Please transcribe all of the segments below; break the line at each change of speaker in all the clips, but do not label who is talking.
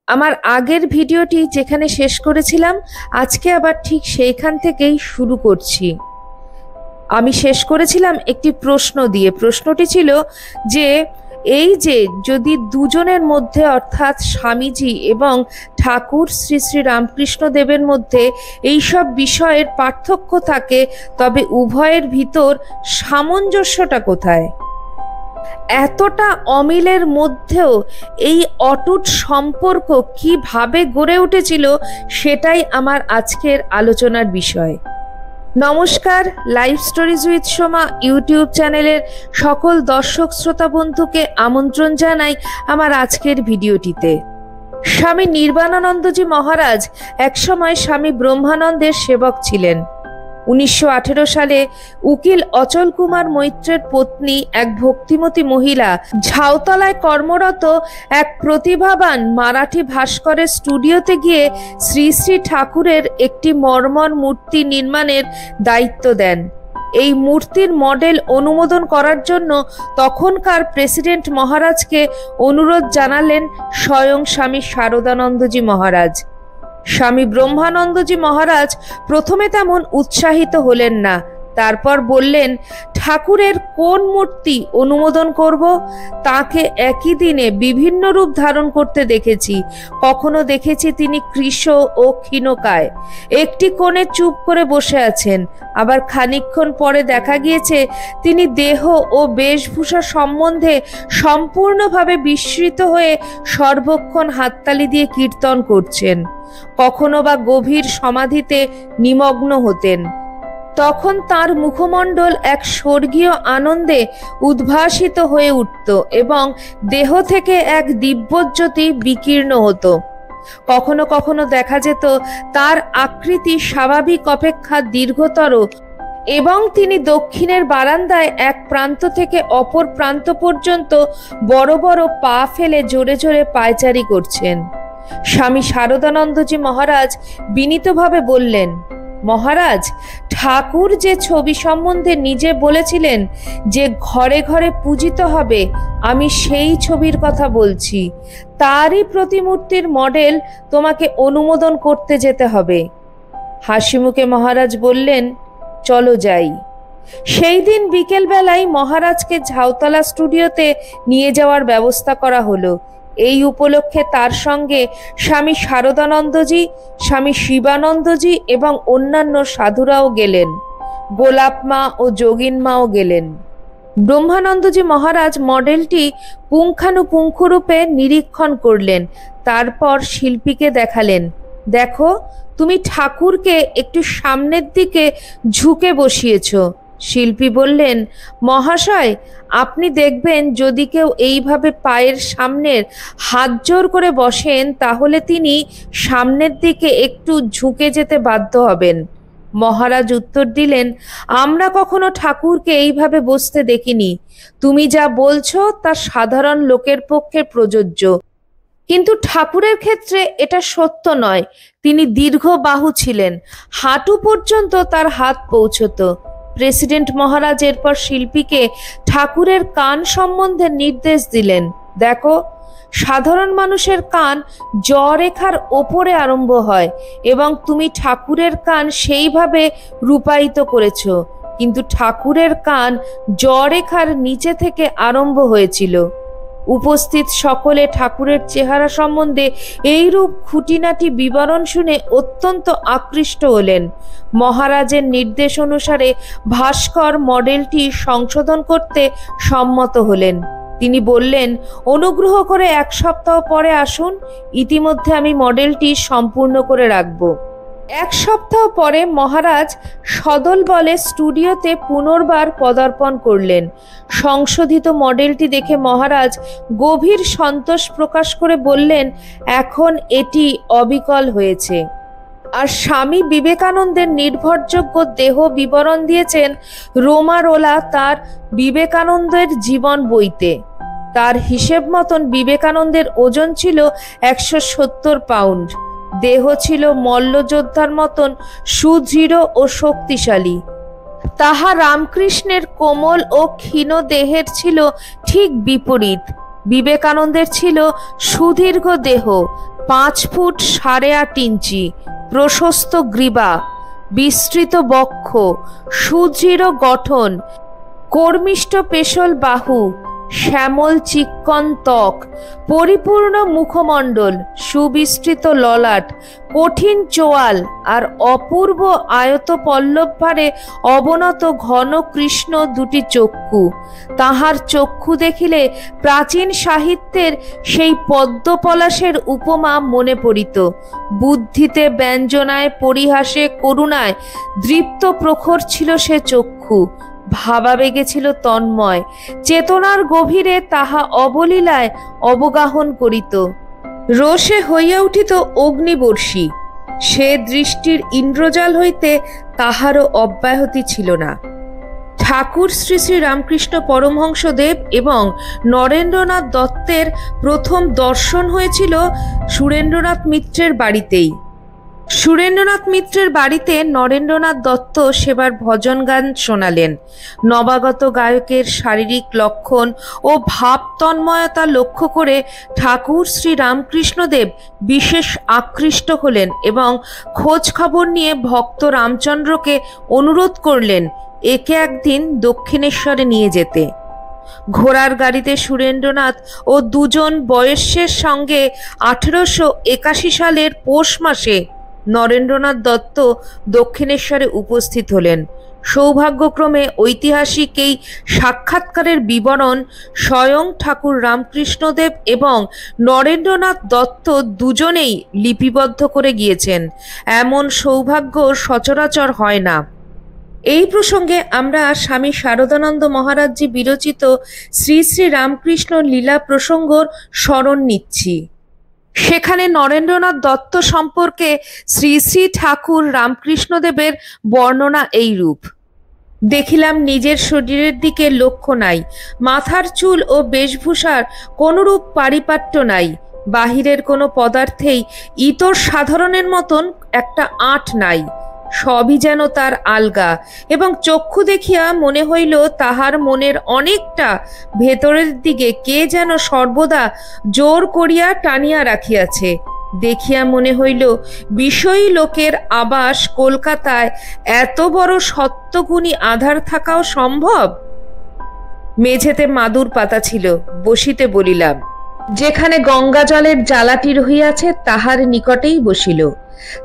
আমার আগের ভিডিওটি যেখানে শেষ করেছিলাম আজকে আবার ঠিক সেইখান থেকেই শুরু করছি। আমি শেষ করেছিলাম একটি প্রশ্ন দিয়ে। প্রশ্নটি ছিল যে এই যে যদি দুজনের মধ্যে অর্থাৎ স্বামীজি এবং ঠাকুর শ্রী শ্রী রামকৃষ্ণ দেবের মধ্যে এইসব বিষয়ের পার্থক্য থাকে, তবে উভয়ের ভিতর সামঞ্জস্যটা কোথায়? এতটা অমিলের মধ্যেও এই অটুট সম্পর্ক কিভাবে গড়ে উঠেছিল সেটাই আমার আজকের আলোচনার বিষয়। নমস্কার, life stories with Soma YouTube চ্যানেলের সকল দর্শক শ্রোতা বন্ধুকে আমন্ত্রণ জানাই আমার আজকের ভিডিওটিতে। স্বামী নির্বাণানন্দজি মহারাজ একসময় স্বামী ব্রহ্মানন্দের সেবক ছিলেন। 1918 সালে উকিল অচল কুমার মৈত্রের পত্নী এক ভক্তিমতী মহিলা ঝাউতলায় কর্মরত এক প্রতিভাবান মারাঠি ভাস্করের স্টুডিওতে গিয়ে শ্রী শ্রী ঠাকুরের একটি মর্মর মূর্তি নির্মাণের দায়িত্ব দেন। এই মূর্তির মডেল অনুমোদন করার জন্য তখনকার প্রেসিডেন্ট মহারাজকে অনুরোধ জানালেন স্বয়ং স্বামী শারদানন্দজি মহারাজ। স্বামী ব্রহ্মানন্দজি মহারাজ প্রথমে তেমন উৎসাহিত হলেন না। তারপর বললেন, ঠাকুরের কোন মূর্তি অনুমোদন করব? তাকে একই দিনে বিভিন্ন রূপ ধারণ করতে দেখেছি। কখনো দেখেছি তিনি কৃশ ও ক্ষীণকায় একটি কোণে চুপ করে বসে আছেন, আবার খানিকক্ষণ পরে দেখা গিয়েছে তিনি দেহ ও বেশভূষা সম্বন্ধে সম্পূর্ণভাবে বিস্মৃত হয়ে সর্বক্ষণ হাততালি দিয়ে কীর্তন করছেন। কখনো বা গভীর সমাধিতে নিমগ্ন হতেন। তখন তার মুখমণ্ডল এক স্বর্গীয় আনন্দে উদ্ভাসিত হয়ে উঠত এবং দেহ থেকে এক দিব্যজ্যোতি বিকীর্ণ হতো। কখনো কখনো দেখা যেত তার আকৃতি স্বাভাবিক অপেক্ষা দীর্ঘতর এবং তিনি দক্ষিণের বারান্দায় এক প্রান্ত থেকে অপর প্রান্ত পর্যন্ত বড় বড় পা ফেলে জোরে জোরে পায়চারি করছেন। স্বামী শারদানন্দজি মহারাজ বিনীতভাবে বললেন, মহারাজ, ঠাকুর যে ছবি সম্বন্ধে নিজে বলেছিলেন যে ঘরে ঘরে পূজিত হবে, আমি সেই ছবির কথা বলছি। তারই প্রতিমূর্তির মডেল তোমাকে অনুমোদন করতে যেতে হবে। হাসিমুখে মহারাজ বললেন, চলো যাই। সেই দিন বিকেলবেলায় মহারাজকে ঝাউতলা স্টুডিওতে নিয়ে যাওয়ার ব্যবস্থা করা হলো। এই উপলক্ষে তার সঙ্গে স্বামী শারদানন্দজি, স্বামী শিবানন্দজি এবং অন্যান্য সাধুরাও গেলেন। গোলাপ মা ও যোগিন মাও গেলেন। ব্রহ্মানন্দজি মহারাজ মডেলটি পুঙ্খানুপুঙ্খরূপে নিরীক্ষণ করলেন। তারপর শিল্পীকে দেখালেন, দেখো, তুমি ঠাকুরকে একটু সামনের দিকে ঝুঁকে বসিয়েছ। শিল্পী বললেন, মহাশয়, আপনি দেখবেন যদি কেউ এইভাবে পায়ের সামনের হাত জোর করে বসেন তাহলে তিনি সামনের দিকে একটু ঝুঁকে যেতে বাধ্য হবেন। মহারাজ উত্তর দিলেন, আমরা কখনো ঠাকুরকে এইভাবে বসতে দেখিনি। তুমি যা বলছো তা সাধারণ লোকের পক্ষে প্রযোজ্য, কিন্তু ঠাকুরের ক্ষেত্রে এটা সত্য নয়। তিনি দীর্ঘ বাহু ছিলেন, হাঁটু পর্যন্ত তার হাত পৌঁছত। প্রেসিডেন্ট মহারাজ এরপর শিল্পীকে ঠাকুরের কান সম্বন্ধে নির্দেশ দিলেন, দেখো, সাধারণ মানুষের কান জ রেখার ওপরে আরম্ভ হয় এবং তুমি ঠাকুরের কান সেইভাবে রূপায়িত করেছ, কিন্তু ঠাকুরের কান জ রেখার নিচে থেকে আরম্ভ হয়েছিল। উপস্থিত সকলে ঠাকুরের চেহারা সম্বন্ধে এইরূপ খুঁটিনাটি বিবরণ শুনে অত্যন্ত আকৃষ্ট হলেন। মহারাজের নির্দেশ অনুসারে ভাস্কর মডেলটি সংশোধন করতে সম্মত হলেন। তিনি বললেন, অনুগ্রহ করে 1 সপ্তাহ পরে আসুন, ইতিমধ্যে আমি মডেলটি সম্পূর্ণ করে রাখব। 1 সপ্তাহ পরে মহারাজ সদল বলে স্টুডিওতে পুনর্বার পদার্পণ করলেন। সংশোধিত মডেলটি দেখে মহারাজ গভীর সন্তোষ প্রকাশ করে বললেন, এখন এটি অবিকল হয়েছে। আর স্বামী বিবেকানন্দের নির্ভরযোগ্য দেহ বিবরণ দিয়েছেন রোমারোলা তার বিবেকানন্দের জীবন বইতে। তার হিসেব মতন বিবেকানন্দের ওজন ছিল 170 পাউন্ড। দেহ ছিল মল্লযোদ্ধার মতন সুদৃঢ় ও শক্তিশালী। তাহা রামকৃষ্ণের কোমল ও ক্ষীণ দেহের ছিল ঠিক বিপরীত। বিবেকানন্দের ছিল সুদীর্ঘ দেহ, 5 ফুট 8.5 ইঞ্চি, প্রশস্ত গ্রীবা, বিস্তৃত বক্ষ, সুদৃঢ় গঠন, কর্মিষ্ঠ পেশল বাহু, শ্যামল চিক্কণ ত্বক, পরিপূর্ণ মুখমণ্ডল, সুবিস্তৃত ললাট, কঠিন চোয়াল আর অপূর্ব আয়ত পল্লবভারে অবনত ঘন কৃষ্ণ দুটি চক্ষু। তাহার চক্ষু দেখিলে প্রাচীন সাহিত্যের সেই পদ্মপলাশের উপমা মনে পড়িত। বুদ্ধিতে, ব্যঞ্জনায়, পরিহাসে, করুণায় দৃপ্ত প্রখর ছিল সে চক্ষু। ভাবাবেগে ছিল তন্ময়, চেতনার গভীরে তাহা অবলীলায় অবগাহন করিত। রোষে হইয়া উঠিত অগ্নিবর্ষী। সে দৃষ্টির ইন্দ্রজাল হইতে তাহারও অব্যাহতি ছিল না। ঠাকুর শ্রী শ্রী রামকৃষ্ণ পরমহংসদেব এবং নরেন্দ্রনাথ দত্তের প্রথম দর্শন হয়েছিল সুরেন্দ্রনাথ মিত্রের বাড়িতেই। সুরেন্দ্রনাথ মিত্রের বাড়িতে নরেন্দ্রনাথ দত্ত সেবার ভজন গান শোনালেন। নবাগত গায়কের শারীরিক লক্ষণ ও ভাব তন্ময়তা লক্ষ্য করে ঠাকুর শ্রী রামকৃষ্ণদেব বিশেষ আকৃষ্ট হলেন এবং খোঁজ খবর নিয়ে ভক্ত রামচন্দ্রকে অনুরোধ করলেন একে একদিন দক্ষিণেশ্বরে নিয়ে যেতে। ঘোড়ার গাড়িতে সুরেন্দ্রনাথ ও দুজন বয়স্যের সঙ্গে 1881 সালের পৌষ মাসে নরেন্দ্রনাথ দত্ত দক্ষিণেশ্বরে উপস্থিত হলেন। সৌভাগ্যক্রমে ঐতিহাসিক এই সাক্ষাৎকারের বিবরণ স্বয়ং ঠাকুর রামকৃষ্ণদেব এবং নরেন্দ্রনাথ দত্ত দুজনেই লিপিবদ্ধ করে গিয়েছেন। এমন সৌভাগ্য সচরাচর হয় না। এই প্রসঙ্গে আমরা স্বামী শারদানন্দ মহারাজজি বিরচিত শ্রী শ্রী রামকৃষ্ণ লীলা প্রসঙ্গর স্মরণ নিচ্ছি। সেখানে নরেন্দ্রনাথ দত্ত সম্পর্কে শ্রী শ্রী ঠাকুর রামকৃষ্ণদেবের বর্ণনা এইরূপ: দেখিলাম নিজের শরীরের দিকে লক্ষ্য নাই, মাথার চুল ও বেশভূষার কোনরূপ পারিপাট্য নাই, বাহিরের কোনো পদার্থেই ইতর সাধারণের মতন একটা আঁট নাই, সবই যেন তার আলগা, এবং চক্ষু দেখিয়া মনে হইল তাহার মনের অনেকটা ভেতরের দিকে কে যেন সর্বদা জোর করিয়া টানিয়া রাখিয়াছে। দেখিয়া মনে হইল বিষয়ী লোকের আবাস কলকাতায় এত বড় সত্যগুণী আধার থাকাও সম্ভব। মেঝেতে মাদুর পাতা ছিল, বসিতে বলিলাম। যেখানে গঙ্গা জলের জ্বালাটি রহিয়াছে তাহার নিকটেই বসিল।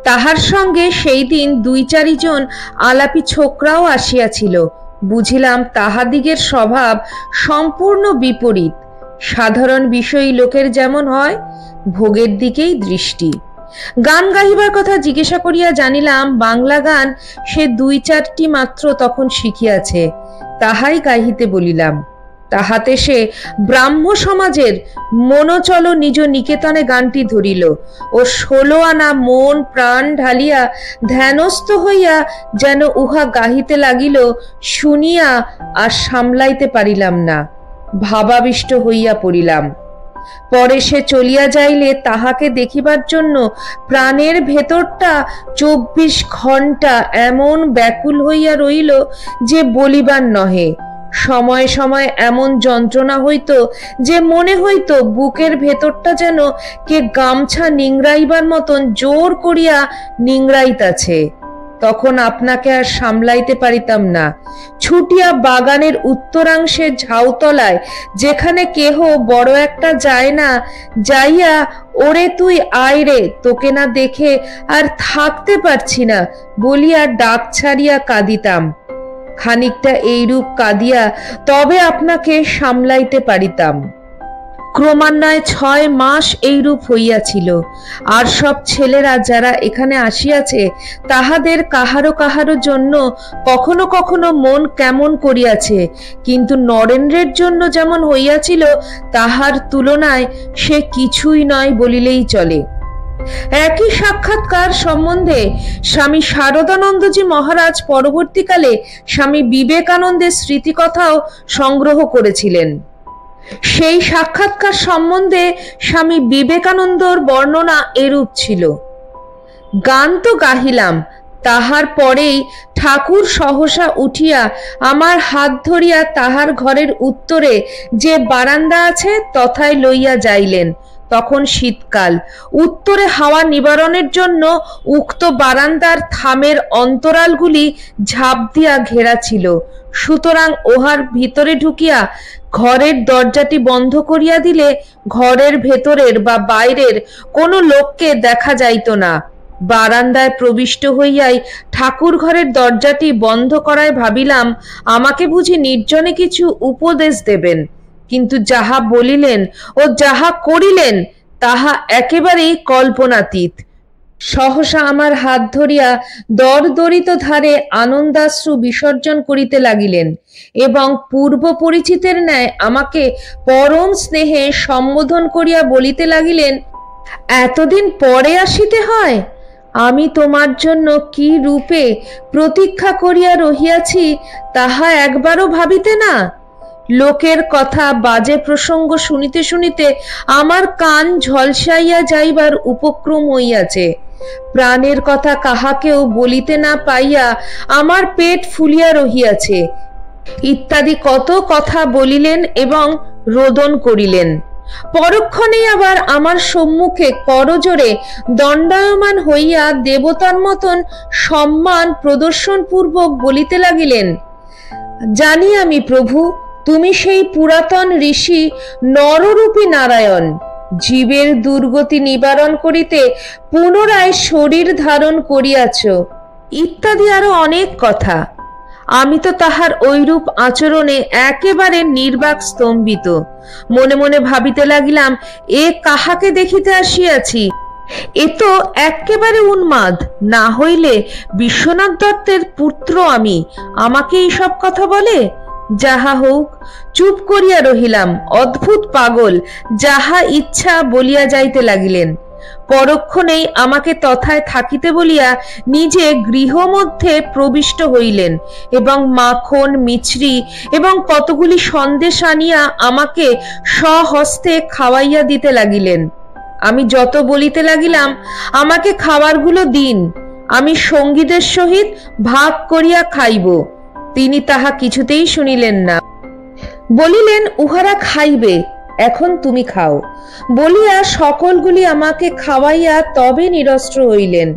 তাহার সঙ্গে সেই দিন 2-4 জন আলাপি ছোকরাও আসিয়াছিল। বুঝিলাম তাহাদিগের স্বভাব সম্পূর্ণ বিপরীত। সাধারণ বিষয়ী লোকের যেমন হয়, ভোগের দিকেই দৃষ্টি। গান গাহিবার কথা জিজ্ঞাসা করিয়া জানিলাম বাংলা গান সে 2-4টি মাত্র তখন শিখিয়াছে, তাহাই গাহিতে বলিলাম। তাহাতে সে ব্রাহ্ম সমাজের মনোচল নিজ নিকেতনে গানটি ধরিল ও 16 আনা মন প্রাণ ঢালিয়া ধ্যানস্থ হইয়া যেন উহা গাহিতে লাগিল। শুনিয়া আর সামলাইতে পারিলাম না, ভাবাবিষ্ট হইয়া পড়িলাম। পরে সে চলিয়া যাইলে তাহাকে দেখিবার জন্য প্রাণের ভেতরটা 24 ঘণ্টা এমন ব্যাকুল হইয়া রইল যে বলিবার নহে। সময় সময় এমন যন্ত্রণা হইত যে মনে হইত বুকের ভেতরটা যেন কে গামছা নিংড়াইবার মতন জোর করিয়া নিংড়াইতাছে। তখন আপনাকে আর সামলাইতে পারিতাম না। ছুটিয়া বাগানের উত্তরাংশে ঝাউতলায়, যেখানে কেহ বড় একটা যায় না, যাইয়া ওরে তুই আয় রে, তোকে না দেখে আর থাকতে পারছি না বলিয়া ডাক ছাড়িয়া কাঁদিতাম। খানিকটা এইরূপ কাঁদিয়া তবে আপনাকে সামলাইতে পারিতাম। ক্রমান্বয়ে 6 মাস এইরূপ হইয়াছিল। আর সব ছেলেরা যারা এখানে আসিয়াছে তাহাদের কাহারো কাহারো জন্য কখনো কখনো মন কেমন করিয়াছে, কিন্তু নরেন্দ্রের জন্য যেমন হইয়াছিল তাহার তুলনায় সে কিছুই নয় বলিলেই চলে। একই সাক্ষাৎকার সম্বন্ধে স্বামী শারদানন্দজি মহারাজ পরবর্তীকালে স্বামী বিবেকানন্দের স্মৃতিকথাও সংগ্রহ করেছিলেন। সেই সাক্ষাৎকার সম্বন্ধে স্বামী বিবেকানন্দর বর্ণনা এরূপ ছিল: গান তো গাহিলাম, তাহার পরেই ঠাকুর সহসা উঠিয়া আমার হাত ধরিয়া তাহার ঘরের উত্তরে যে বারান্দা আছে তথায় লইয়া যাইলেন। তখন শীতকাল। উত্তরে হাওয়া নিবারণের জন্য উক্ত বারান্দার থামের অন্তরালগুলি ঝাঁপ দিয়া ঘেরা ছিল। সুতরাং উহার ভিতরে ঢুকিয়া ঘরের দরজাটি বন্ধ করিয়া দিলে ঘরের ভেতরের বা বাইরের কোনো লোককে দেখা যাইত না। বারান্দায় প্রবিষ্ট হইয়াই ঠাকুর ঘরের দরজাটি বন্ধ করায় ভাবিলাম আমাকে বুঝি নির্জনে কিছু উপদেশ দেবেন, কিন্তু যাহা বলিলেন ও যাহা করিলেন তাহা একেবারেই কল্পনাতীত। সহসা আমার হাত ধরিয়া দরদরিত ধারে আনন্দাশ্রু বিসর্জন করিতে লাগিলেন এবং পূর্ব পরিচিতের ন্যায় আমাকে পরম স্নেহে সম্বোধন করিয়া বলিতে লাগিলেন, এতদিন পরে আসিতে হয়? আমি তোমার জন্য কি রূপে প্রতীক্ষা করিয়া রহিয়াছি তাহা একবারও ভাবিতে না? লোকের কথা বাজে প্রসঙ্গ শুনিতে শুনিতে আমার কান ঝলসাইয়া যাইবার উপক্রম হইয়াছে। প্রাণের কথা কাহাকেও বলিতে না পাইয়া আমার পেট ফুলিয়া রহিয়াছে, ইত্যাদি কত কথা বলিলেন এবং রোদন করিলেন। পরক্ষণেই আবার আমার সম্মুখে করজোরে দণ্ডায়মান হইয়া দেবতার মতন সম্মান প্রদর্শন পূর্বক বলিতে লাগিলেন, জানি আমি প্রভু, তুমি সেই পুরাতন ঋষি নররূপী নারায়ণ, জীবের দুর্গতি নিবারণ করিতে পুনরায় শরীর ধারণ করিয়াছ, ইত্যাদি আরো অনেক কথা। আমি তো তাহার ঐরূপ আচরণে একেবারে নির্বাক স্তম্ভিত। মনে মনে ভাবিতে লাগিলাম, এ কাহাকে দেখিতে আসিয়াছি? এ তো একেবারে উন্মাদ, না হইলে বিশ্বনাথ দত্তের পুত্র আমি, আমাকে এইসব কথা বলে? যাহা হোক, চুপ করিয়া রহিলাম। অদ্ভুত পাগল যাহা ইচ্ছা বলিয়া যাইতে লাগিলেন। পরক্ষণেই আমাকে তথায় থাকিতে বলিয়া নিজে গৃহ মধ্যে প্রবিষ্ট হইলেন এবং মাখন, মিছরি এবং কতগুলি সন্দেশ আনিয়া আমাকে স্বহস্তে খাওয়াইয়া দিতে লাগিলেন। আমি যত বলিতে লাগিলাম, আমাকে খাবারগুলো দিন, আমি সঙ্গীদের সহিত ভাগ করিয়া খাইব, তিনি তাহা কিছুতেই শুনিলেন না। বলিলেন, উহারা খাইবে, এখন তুমি খাও বলিয়া সকলগুলি আমাকে খাওয়াইয়া তবে নিরস্ত্র হইলেন।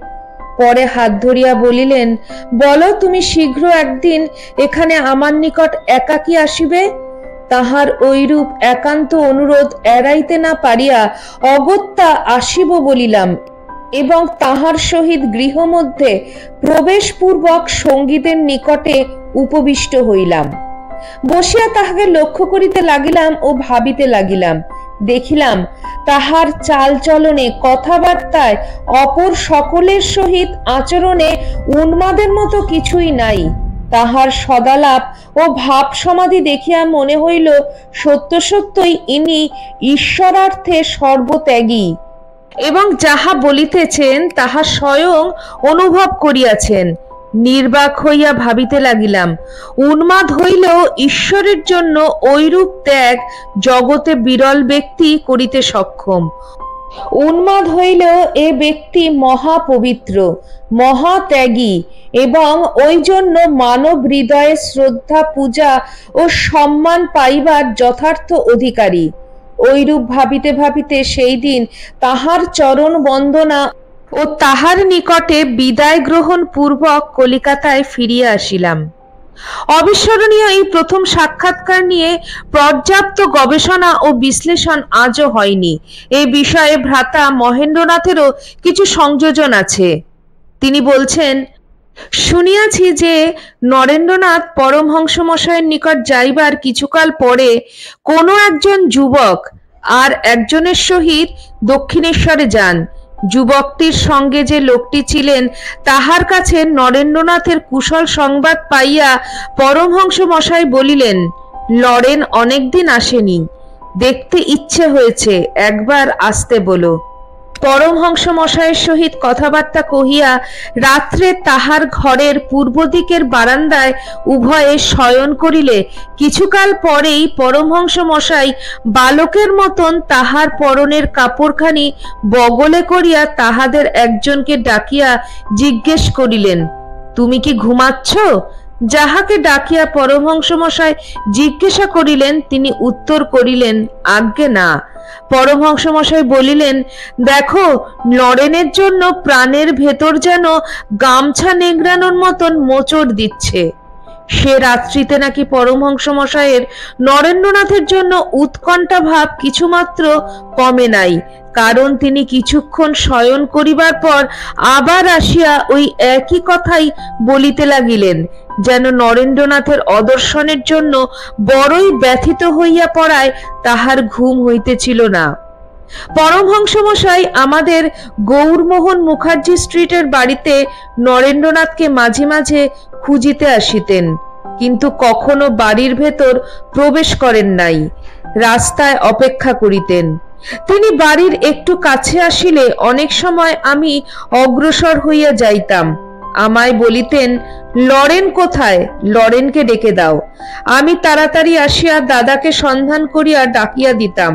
পরে হাত ধরিয়া বলিলেন, বলো তুমি শীঘ্র একদিন এখানে আমার নিকট একাকী আসিবে। তাহার ঐরূপ একান্ত অনুরোধ এড়াইতে না পারিয়া অগত্যা আসিব বলিলাম এবং তাহার সহিত গৃহ মধ্যে প্রবেশপূর্বক সঙ্গীদের নিকটে উপবিষ্ট হইলাম। বসিয়া তাহাকে লক্ষ্য করিতে লাগিলাম ও ভাবিতে লাগিলাম। দেখিলাম তাহার চালচলনে, কথাবার্তায়, অপর সকলের সহিত আচরণে উন্মাদের মতো কিছুই নাই। তাহার সদালাপ ও ভাব সমাধি দেখিয়া মনে হইল সত্য সত্যই ইনি ঈশ্বরার্থে সর্বত্যাগী এবং যাহা বলিতেছেন তাহা স্বয়ং অনুভব করিয়াছেন। নির্বাক হইয়া ভাবিতে লাগিলাম, উন্মাদ হইলেও ঈশ্বরের জন্য ঐরূপ ত্যাগ জগতে বিরল ব্যক্তি করিতে সক্ষম। উন্মাদ হইলেও এ ব্যক্তি মহাপবিত্র, মহাত্যাগী এবং ওই জন্য মানব হৃদয়ে শ্রদ্ধা, পূজা ও সম্মান পাইবার যথার্থ অধিকারী। ঐরূপ ভাবিতে ভাবিতে সেই দিন তাহার চরণ বন্দনা ও তাহার নিকটে বিদায় গ্রহণ পূর্বক কলিকাতায় ফিরিয়া আসিলাম। অবিস্মরণীয় এই প্রথম সাক্ষাৎকার নিয়ে পর্যাপ্ত গবেষণা ও বিশ্লেষণ আজও হয়নি। এই বিষয়ে ভ্রাতা মহেন্দ্রনাথেরও কিছু সংযোজন আছে। তিনি বলছেন, শুনিয়াছি যে নরেন্দ্রনাথ পরমহংস মশায়ের নিকট যাইবার কিছুকাল পরে কোনো একজন যুবক আর একজনের সহিত দক্ষিণেশ্বরে যান। যুবকটির সঙ্গে যে লোকটি ছিলেন তাহার কাছে নরেন্দ্রনাথের কুশল সংবাদ পাইয়া পরমহংস মশাই বলিলেন, লরেন অনেকদিন আসেনি, দেখতে ইচ্ছে হয়েছে, একবার আসতে বলো। পরমহংস মশাইয়ের সহিত কথাবার্তা কহিয়া রাত্রে তাহার ঘরের পূর্ব দিকের বারান্দায় উভয়ে শয়ন করিলে কিছুকাল পরেই পরমহংস মশাই বালকের মতন তাহার পরনের কাপড়খানি বগলে করিয়া তাহাদের একজনকে ডাকিয়া জিজ্ঞেস করিলেন, তুমি কি ঘুমাচ্ছ? যাহাকে ডাকিয়া পরমহংস মশাই জিজ্ঞাসা করিলেন, তিনি উত্তর করিলেন, আজ্ঞে না। পরমহংস মশাই বলিলেন, দেখো, নরেনের জন্য প্রাণের ভেতর যেন গামছা নেংড়ানোর মতন মোচড় দিচ্ছে। সে রাত্রিতে নাকি পরমহংস মশাইয়ের নরেন্দ্রনাথের জন্য উৎকণ্ঠা ভাব কিছুমাত্র কমে নাই, কারণ তিনি কিছুক্ষণ শয়ন করিবার পর আবার আসিয়া ওই একই কথাই বলিতে লাগিলেন, যেন নরেন্দ্রনাথের অদর্শনের জন্য বড়ই ব্যথিত হইয়া পড়ায় তাহার ঘুম হইতেছিল না। পরমহংস মশাই আমাদের গৌরমোহন মুখার্জি স্ট্রিটের বাড়িতে নরেন্দ্রনাথকে মাঝে মাঝে খুঁজিতে আসিতেন, কিন্তু কখনো বাড়ির ভেতর প্রবেশ করেন নাই, রাস্তায় অপেক্ষা করিতেন। তিনি বাড়ির একটু কাছে আসিলে অনেক সময় আমি অগ্রসর হইয়া যাইতাম। আমায় বলিতেন, লরেন কোথায়, লরেনকে ডেকে দাও। আমি তাড়াতাড়ি আসিয়া দাদাকে সন্ধান করিয়া ডাকিয়া দিতাম।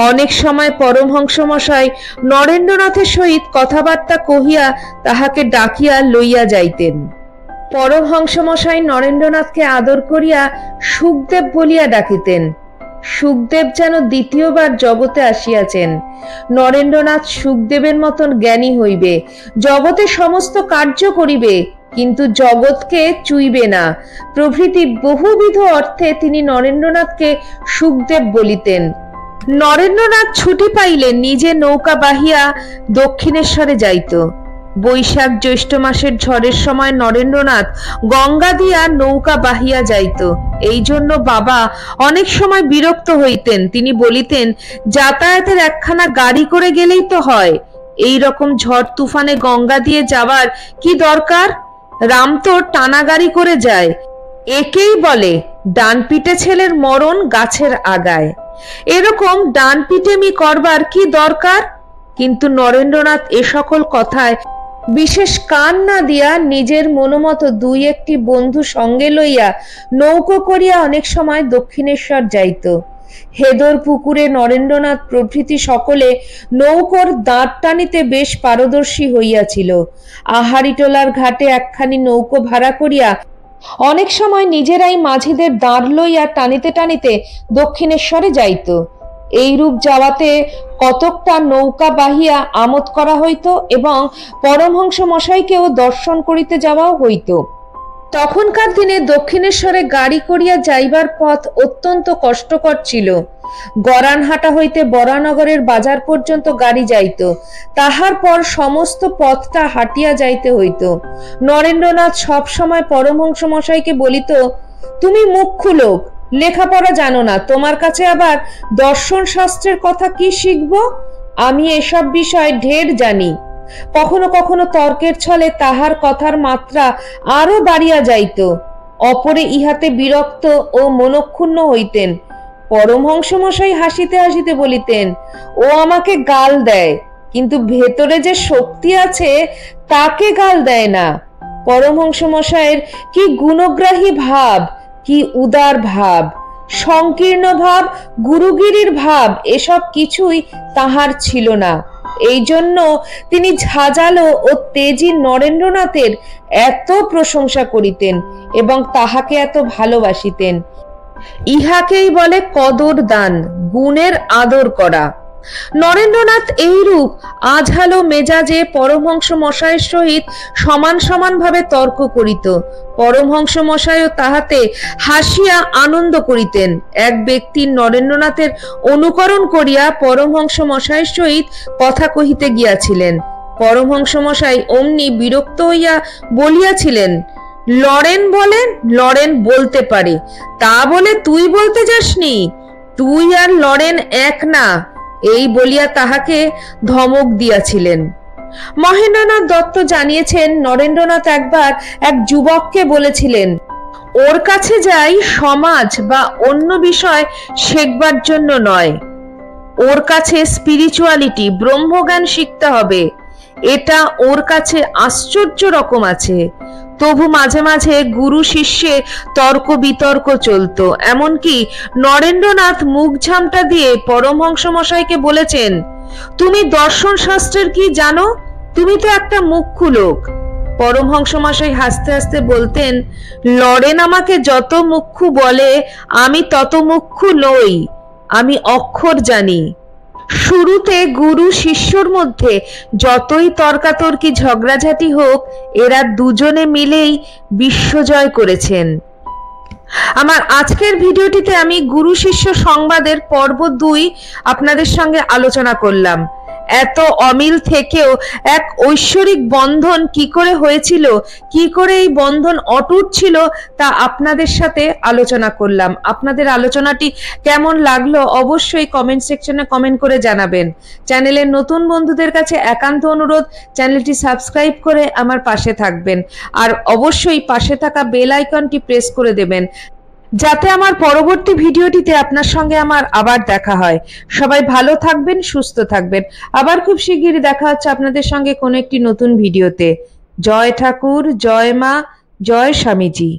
অনেক সময় পরমহংস মশাই নরেন্দ্রনাথের সহিত কথাবার্তা কহিয়া তাহাকে ডাকিয়া লইয়া যাইতেন। পরমহংস মশাই নরেন্দ্রনাথকে আদর করিয়া সুখদেব বলিয়া ডাকিতেন। সুখদেব যেন দ্বিতীয়বার জগতে আসিয়াছেন। নরেন্দ্রনাথ সুখদেবের মতন জ্ঞানী হইবে, জগতে সমস্ত কার্য করিবে, কিন্তু জগৎকে চুইবে না প্রভৃতি বহুবিধ অর্থে তিনি নরেন্দ্রনাথকে সুখদেব বলিতেন। নরেন্দ্রনাথ ছুটি পাইলে নিজে নৌকা বাহিয়া দক্ষিণেশ্বরে যাইত। বৈশাখ জ্যৈষ্ঠ মাসের ঝড়ের সময় নরেন্দ্রনাথ গঙ্গা দিয়া নৌকা বাহিয়া যাইত। এই জন্য বাবা অনেক সময় বিরক্ত হইতেন। তিনি বলিতেন, যাতায়াতের একখানা গাড়ি করে গেলেই তো হয়, এই রকম ঝড় তুফানে গঙ্গা দিয়ে যাওয়ার কি দরকার? রাম তো টানা গাড়ি করে যায়। একেই বলে ডান পিঠে ছেলের মরণ গাছের আগায়। এরকম ডান পিঠেমি করবার কি দরকার? কিন্তু নরেন্দ্রনাথ এ সকল কথায় বিশেষ কান না দিয়া নিজের মনোমতো দুই একটি বন্ধু সঙ্গে লইয়া নৌকো করিয়া অনেক সময় দক্ষিণেশ্বর যাইত। হেদর পুকুরে নরেন্দ্রনাথ প্রভৃতি সকলে নৌকোর দাঁড় টানিতে বেশ পারদর্শী হইয়াছিল। আহারিটোলার ঘাটে একখানি নৌকো ভাড়া করিয়া অনেক সময় নিজেরাই মাঝিদের দাঁড় লইয়া টানিতে টানিতে দক্ষিণেশ্বরে যাইত। এইরূপ যাওয়াতে কতকটা নৌকা বাহিয়া আমোদ করা হইত এবং পরমহংস মশাইকেও দর্শন করিতে যাওয়াও হইত। তখনকার দিনে দক্ষিণেশ্বরে গাড়ি করিয়া যাইবার পথ অত্যন্ত কষ্টকর ছিল। গরানহাটা হইতে বরানগরের বাজার পর্যন্ত গাড়ি যাইত, তাহার পর সমস্ত পথটা হাঁটিয়া যাইতে হইত। নরেন্দ্রনাথ সব সময় পরমহংস মশাইকে বলিত, তুমি মুখ্য লোক, লেখাপড়া জানো না, তোমার কাছে আবার দর্শন শাস্ত্রের কথা কি শিখব? আমি এসব বিষয় ঢের জানি। কখনো কখনো তর্কের ছলে তাহার কথার মাত্রা আরো বাড়িয়া যাইত। অপরে ইহাতে বিরক্ত ও মনক্ষুণ্ণ হইতেন। পরমহংস মশাই হাসিতে হাসিতে বলিতেন, ও আমাকে গাল দেয়, কিন্তু ভেতরে যে শক্তি আছে তাকে গাল দেয় না। পরমহংস মশাইয়ের কি গুণগ্রাহী ভাব, কি উদার ভাব, সংকীর্ণ ভাব, গুরুগিরির ভাব, এসব কিছুই তাহার ছিল না। এই জন্য তিনি ঝাঁঝালো ও তেজি নরেন্দ্রনাথের এত প্রশংসা করিতেন এবং তাহাকে এত ভালোবাসিতেন। ইহাকেই বলে কদর দান, গুণের আদর করা। নরেন্দ্রনাথ এইরূপ আঝালো মেজাজে পরমহংস মশাইয়ের সহিত সমান সমান ভাবে তর্ক করিত। পরমহংস মশাইও তাহাতে হাসিয়া আনন্দ করিতেন। এক ব্যক্তি নরেন্দ্রনাথের অনুকরণ করিয়া পরমহংস মশাইয়ের সহিত কথা কহিতে গিয়াছিলেন। পরমহংস মশাই অমনি বিরক্ত হইয়া বলিয়াছিলেন, লরেন বলেন, লরেন বলতে পারে, তা বলে তুই বলতে যাসনি? তুই আর লরেন এক না, এই বলিয়া তাহাকে ধমক দিয়াছিলেন। মহেন্দ্রনাথ দত্ত জানিয়েছেন, নরেন্দ্রনাথ একবার এক যুবককে বলেছিলেন, ওর কাছে যাই সমাজ বা অন্য বিষয় শেখবার জন্য নয়, ওর কাছে স্পিরিচুয়ালিটি, ব্রহ্মজ্ঞান শিখতে হবে। এটা ওর কাছে আশ্চর্য রকম আছে। তবু মাঝে মাঝে গুরু শিষ্যে তর্ক বিতর্ক চলতো। এমনকি নরেন্দ্রনাথ মুখ ঝামটা দিয়ে পরমহংস মশাইকে বলেছেন, তুমি দর্শন শাস্ত্রের কি জানো? তুমি তো একটা মুখ্য লোক। পরমহংস মশাই হাসতে হাসতে বলতেন, লরেন আমাকে যত মুখ্যু বলে আমি তত মুখ্যু নই, আমি অক্ষর জানি। শুরুতে গুরু শিষ্যর মধ্যে যতই তর্কাতর্কি ঝগড়াঝাটি হোক, এরা দুজনে মিলেই বিশ্বজয় করেছেন। আমার আজকের ভিডিওটিতে আমি গুরু শিষ্য সংবাদের পর্ব 2 আপনাদের সঙ্গে আলোচনা করলাম। এত অমিল থেকেও এক ঐশ্বরিক বন্ধন কি করে হয়েছিল, কি করে এই বন্ধন অটুট ছিল, তা আপনাদের সাথে আলোচনা করলাম। আপনাদের আলোচনাটি কেমন লাগলো অবশ্যই কমেন্ট সেকশনে কমেন্ট করে জানাবেন। চ্যানেলের নতুন বন্ধুদের কাছে একান্ত অনুরোধ, চ্যানেলটি সাবস্ক্রাইব করে আমার পাশে থাকবেন, আর অবশ্যই পাশে থাকা বেল আইকনটি প্রেস করে দেবেন, যাতে আমার পরবর্তী ভিডিওটিতে আপনার সঙ্গে আমার আবার দেখা হয়। সবাই ভালো থাকবেন, সুস্থ থাকবেন। আবার খুব শিগগিরই দেখা হচ্ছে আপনাদের সঙ্গে কোনো একটি নতুন ভিডিওতে। জয় ঠাকুর, জয় মা, জয় স্বামীজি।